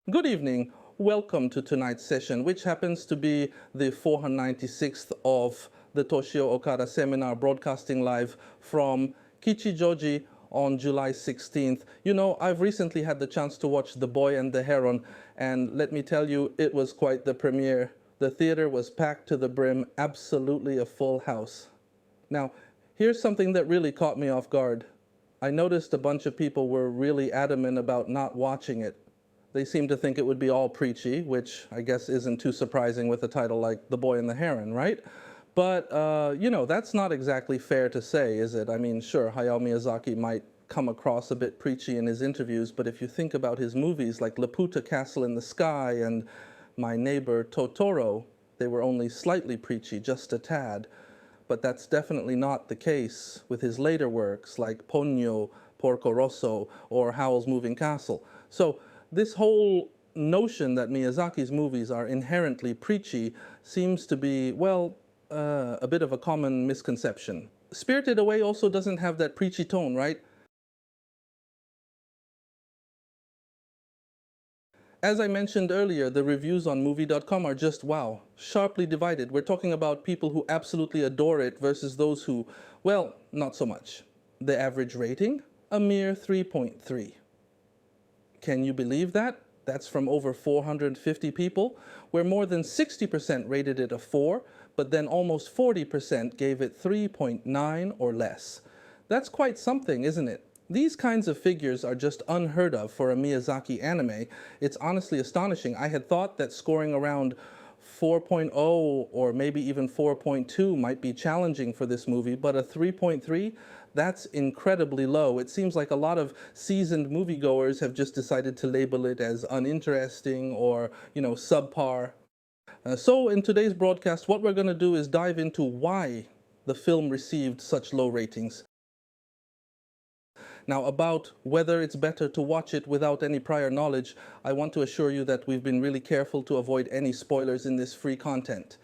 Good evening. Welcome to tonight's session, which happens to be the 496th of the Toshio Okada seminar, broadcasting live from Kichijoji on July 16th. You know, I've recently had the chance to watch The Boy and the Heron, and let me tell you, it was quite the premiere. The theater was packed to the brim, absolutely a full house. Now, here's something that really caught me off guard. I noticed a bunch of people were really adamant about not watching it. They seemed to think it would be all preachy, which I guess isn't too surprising with a title like The Boy and the Heron, right? But, you know, that's not exactly fair to say, is it? I mean, sure, Hayao Miyazaki might come across a bit preachy in his interviews, but if you think about his movies like Laputa Castle in the Sky and My Neighbor Totoro, they were only slightly preachy, just a tad. But that's definitely not the case with his later works like Ponyo, Porco Rosso, or Howl's Moving Castle. So, this whole notion that Miyazaki's movies are inherently preachy seems to be, well, a bit of a common misconception. Spirited Away also doesn't have that preachy tone, right? As I mentioned earlier, the reviews on movie.com are just, wow, sharply divided. We're talking about people who absolutely adore it versus those who, well, not so much. The average rating? A mere 3.3. Can you believe that? That's from over 450 people, where more than 60% rated it a 4, but then almost 40% gave it 3.9 or less. That's quite something, isn't it? These kinds of figures are just unheard of for a Miyazaki anime. It's honestly astonishing. I had thought that scoring around 4.0 or maybe even 4.2 might be challenging for this movie, but a 3.3? That's incredibly low. It seems like a lot of seasoned moviegoers have just decided to label it as uninteresting or, you know, subpar. So in today's broadcast, what we're going to do is dive into why the film received such low ratings. Now, about whether it's better to watch it without any prior knowledge, I want to assure you that we've been really careful to avoid any spoilers in this free content.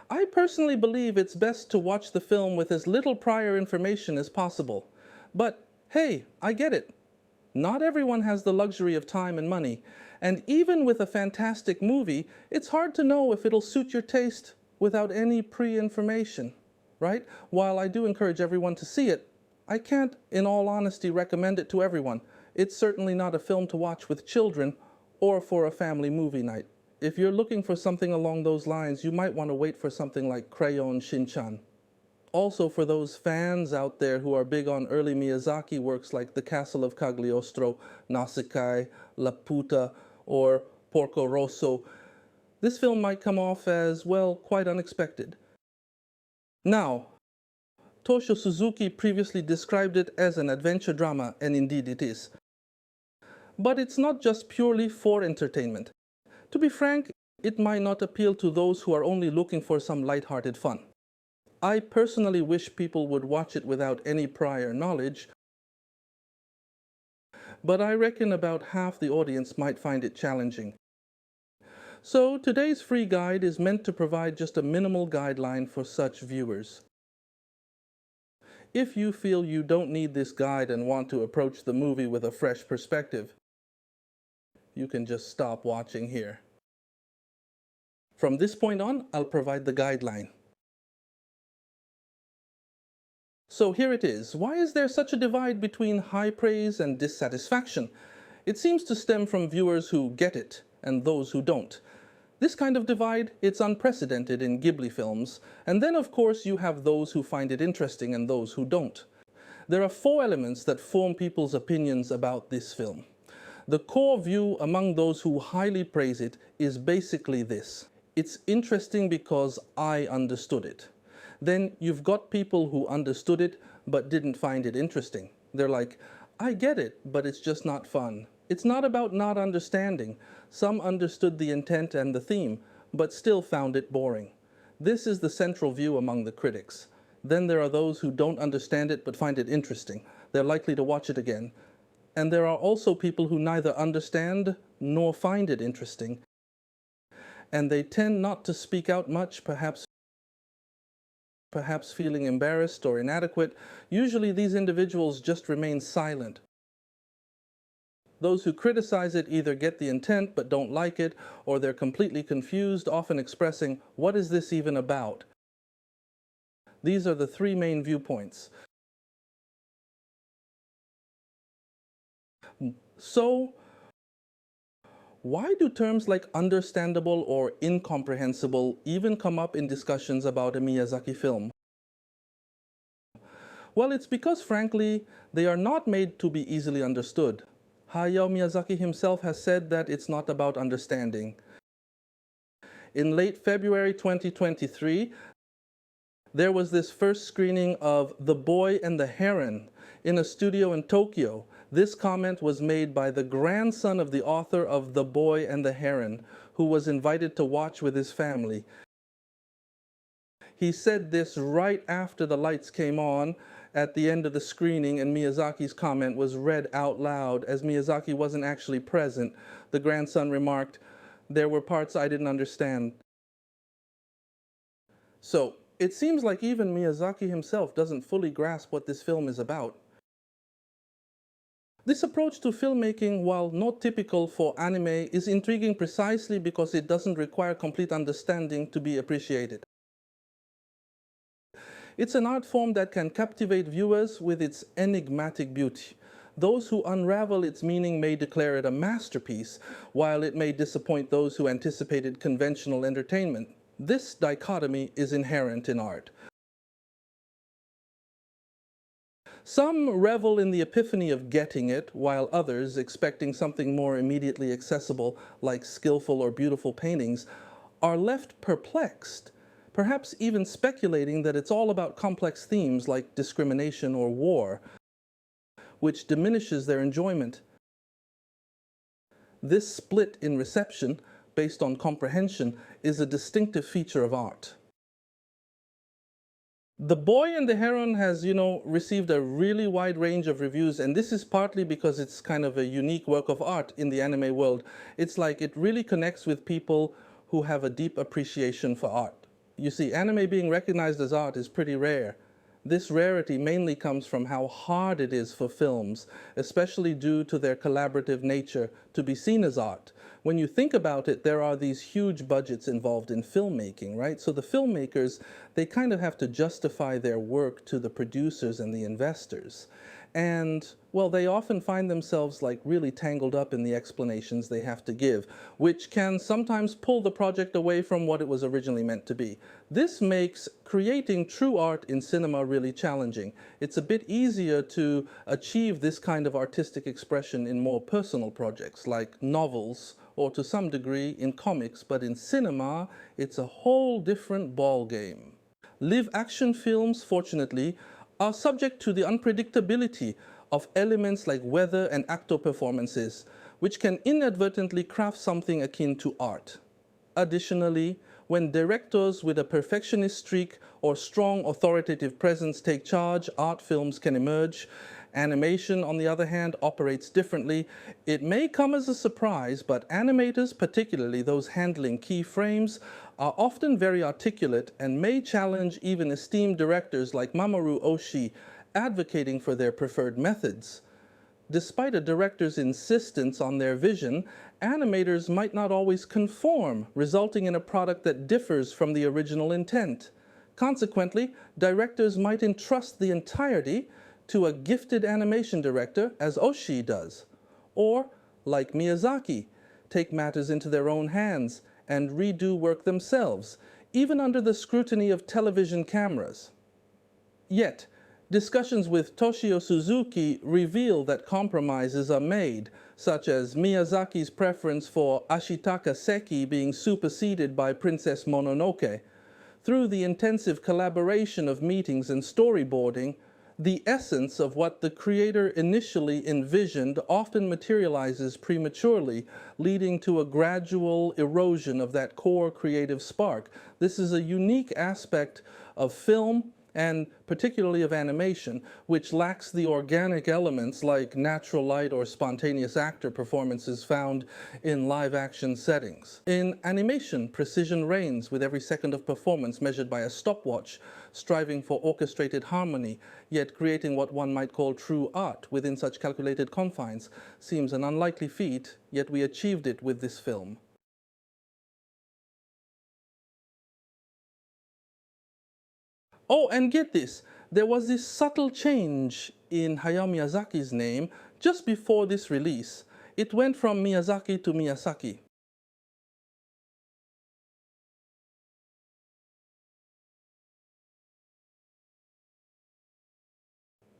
I personally believe it's best to watch the film with as little prior information as possible. But hey, I get it. Not everyone has the luxury of time and money, and even with a fantastic movie, it's hard to know if it'll suit your taste without any pre-information, right? While I do encourage everyone to see it, I can't, in all honesty, recommend it to everyone. It's certainly not a film to watch with children or for a family movie night. If you're looking for something along those lines, you might want to wait for something like Crayon Shin-chan. Also, for those fans out there who are big on early Miyazaki works like The Castle of Cagliostro, Nausicaa, Laputa, or Porco Rosso, this film might come off as, well, quite unexpected. Now, Toshio Suzuki previously described it as an adventure drama, and indeed it is. But it's not just purely for entertainment. To be frank, it might not appeal to those who are only looking for some lighthearted fun. I personally wish people would watch it without any prior knowledge, but I reckon about half the audience might find it challenging. So today's free guide is meant to provide just a minimal guideline for such viewers. If you feel you don't need this guide and want to approach the movie with a fresh perspective, you can just stop watching here. From this point on, I'll provide the guideline. So here it is. Why is there such a divide between high praise and dissatisfaction? It seems to stem from viewers who get it and those who don't. This kind of divide, it's unprecedented in Ghibli films, and then of course you have those who find it interesting and those who don't. There are 4 elements that form people's opinions about this film. The core view among those who highly praise it is basically this: it's interesting because I understood it. Then you've got people who understood it but didn't find it interesting. They're like, I get it, but it's just not fun. It's not about not understanding. Some understood the intent and the theme, but still found it boring. This is the central view among the critics. Then there are those who don't understand it but find it interesting. They're likely to watch it again. And there are also people who neither understand nor find it interesting. And they tend not to speak out much, perhaps feeling embarrassed or inadequate. Usually these individuals just remain silent. Those who criticize it either get the intent but don't like it, or they're completely confused, often expressing, "What is this even about?" These are the three main viewpoints. So, why do terms like understandable or incomprehensible even come up in discussions about a Miyazaki film? Well, it's because, frankly, they are not made to be easily understood. Hayao Miyazaki himself has said that it's not about understanding. In late February 2023, there was this first screening of The Boy and the Heron in a studio in Tokyo. This comment was made by the grandson of the author of The Boy and the Heron, who was invited to watch with his family. He said this right after the lights came on at the end of the screening, and Miyazaki's comment was read out loud. As Miyazaki wasn't actually present, the grandson remarked, "There were parts I didn't understand." So, it seems like even Miyazaki himself doesn't fully grasp what this film is about. This approach to filmmaking, while not typical for anime, is intriguing precisely because it doesn't require complete understanding to be appreciated. It's an art form that can captivate viewers with its enigmatic beauty. Those who unravel its meaning may declare it a masterpiece, while it may disappoint those who anticipated conventional entertainment. This dichotomy is inherent in art. Some revel in the epiphany of getting it, while others, expecting something more immediately accessible, like skillful or beautiful paintings, are left perplexed, perhaps even speculating that it's all about complex themes like discrimination or war, which diminishes their enjoyment. This split in reception, based on comprehension, is a distinctive feature of art. The Boy and the Heron has, received a really wide range of reviews, and this is partly because it's kind of a unique work of art in the anime world. It's like it really connects with people who have a deep appreciation for art. You see, anime being recognized as art is pretty rare. This rarity mainly comes from how hard it is for films, especially due to their collaborative nature, to be seen as art. When you think about it, there are these huge budgets involved in filmmaking, right? So the filmmakers, they kind of have to justify their work to the producers and the investors. And, well, they often find themselves like really tangled up in the explanations they have to give, which can sometimes pull the project away from what it was originally meant to be. This makes creating true art in cinema really challenging. It's a bit easier to achieve this kind of artistic expression in more personal projects like novels or to some degree in comics, but in cinema, it's a whole different ballgame. Live action films, fortunately, are subject to the unpredictability of elements like weather and actor performances, which can inadvertently craft something akin to art. Additionally, when directors with a perfectionist streak or strong authoritative presence take charge, art films can emerge. Animation, on the other hand, operates differently. It may come as a surprise, but animators, particularly those handling key frames, are often very articulate and may challenge even esteemed directors like Mamoru Oshii, advocating for their preferred methods. Despite a director's insistence on their vision, animators might not always conform, resulting in a product that differs from the original intent. Consequently, directors might entrust the entirety to a gifted animation director, as Oshii does, or, like Miyazaki, take matters into their own hands and redo work themselves, even under the scrutiny of television cameras. Yet, discussions with Toshio Suzuki reveal that compromises are made, such as Miyazaki's preference for Ashitaka Seki being superseded by Princess Mononoke. Through the intensive collaboration of meetings and storyboarding, the essence of what the creator initially envisioned often materializes prematurely, leading to a gradual erosion of that core creative spark. This is a unique aspect of film and particularly of animation, which lacks the organic elements like natural light or spontaneous actor performances found in live-action settings. In animation, precision reigns with every second of performance measured by a stopwatch, striving for orchestrated harmony, yet creating what one might call true art within such calculated confines seems an unlikely feat, yet we achieved it with this film. Oh, and get this, there was this subtle change in Hayao Miyazaki's name just before this release. It went from Miyazaki to Miyazaki.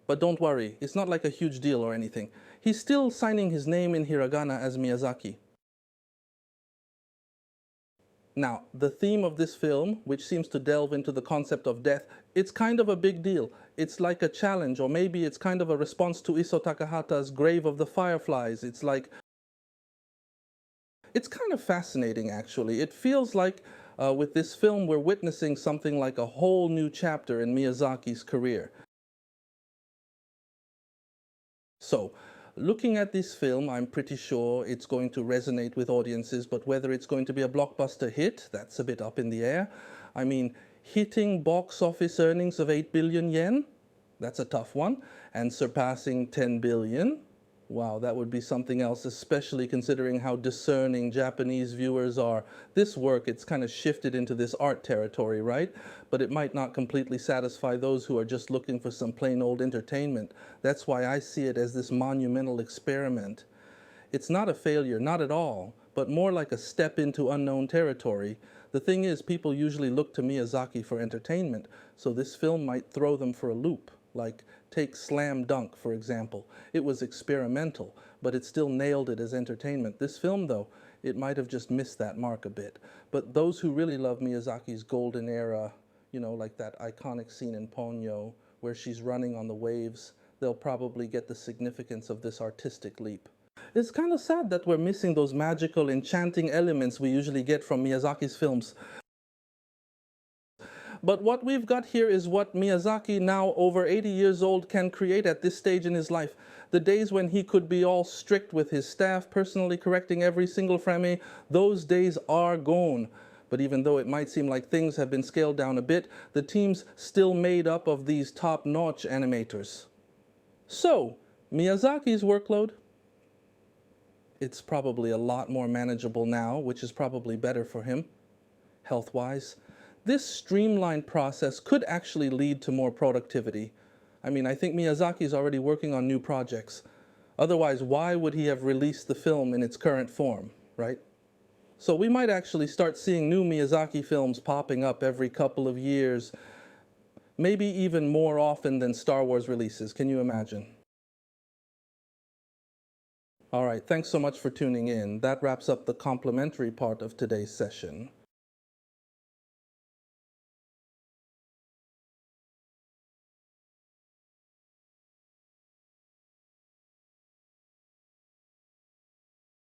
But don't worry, it's not like a huge deal or anything. He's still signing his name in hiragana as Miyazaki. Now, the theme of this film, which seems to delve into the concept of death, it's kind of a big deal. It's like a challenge, or maybe it's kind of a response to Isao Takahata's Grave of the Fireflies. It's kind of fascinating, actually. It feels like with this film, we're witnessing something like a whole new chapter in Miyazaki's career. So, looking at this film, I'm pretty sure it's going to resonate with audiences, but whether it's going to be a blockbuster hit, that's a bit up in the air. I mean, hitting box office earnings of 8 billion yen, that's a tough one, and surpassing 10 billion, wow, that would be something else, especially considering how discerning Japanese viewers are. This work, it's kind of shifted into this art territory, right? But it might not completely satisfy those who are just looking for some plain old entertainment. That's why I see it as this monumental experiment. It's not a failure, not at all, but more like a step into unknown territory. The thing is, people usually look to Miyazaki for entertainment, so this film might throw them for a loop. Like, take Slam Dunk, for example. It was experimental, but it still nailed it as entertainment. This film, though, it might have just missed that mark a bit. But those who really love Miyazaki's golden era, you know, like that iconic scene in Ponyo, where she's running on the waves, they'll probably get the significance of this artistic leap. It's kind of sad that we're missing those magical, enchanting elements we usually get from Miyazaki's films. But what we've got here is what Miyazaki, now over 80 years old, can create at this stage in his life. The days when he could be all strict with his staff, personally correcting every single frame, those days are gone. But even though it might seem like things have been scaled down a bit, the team's still made up of these top-notch animators. So, Miyazaki's workload? It's probably a lot more manageable now, which is probably better for him, health-wise. This streamlined process could actually lead to more productivity. I mean, I think Miyazaki's already working on new projects. Otherwise, why would he have released the film in its current form, right? So we might actually start seeing new Miyazaki films popping up every couple of years, maybe even more often than Star Wars releases. Can you imagine? All right, thanks so much for tuning in. That wraps up the complimentary part of today's session.